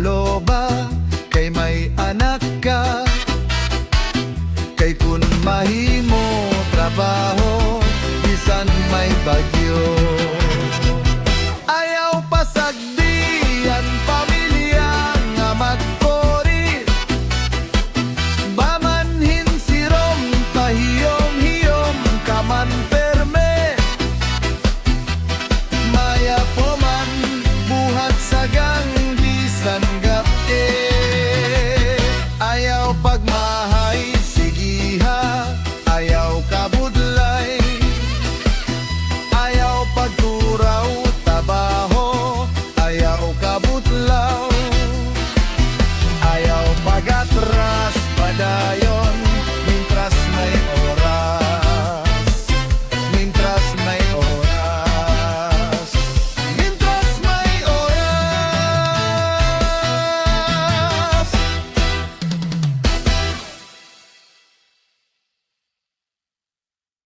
modelo ba? Kay may anak ka? Kay kun mahimo trabaho, bisan may bagyo. Ayaw pasagdian pamilya nga magpori, bamanhin sirom tahiyom-hiyom kaman perme. Maya po man buhat sagang bisan gabi. Ayaw pagmahay sigiha, ayaw kabudlay, ayaw pagturaw tabaho, ayaw kabutlaw, ayaw pagatras padayon.